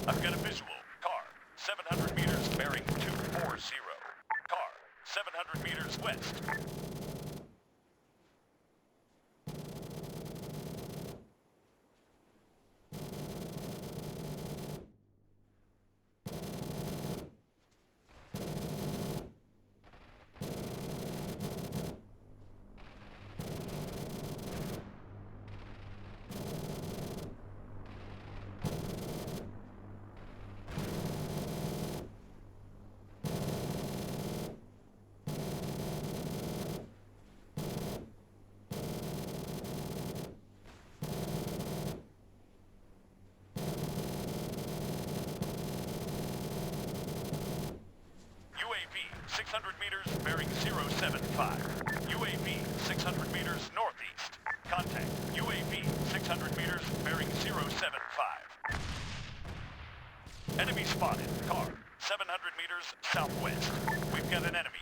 I've got a visual. Car, 700 meters bearing 240. Car, 700 meters west. UAV, 600 meters bearing 075. UAV, 600 meters northeast. Contact UAV, 600 meters bearing 075. Enemy spotted. Car, 700 meters southwest. We've got an enemy.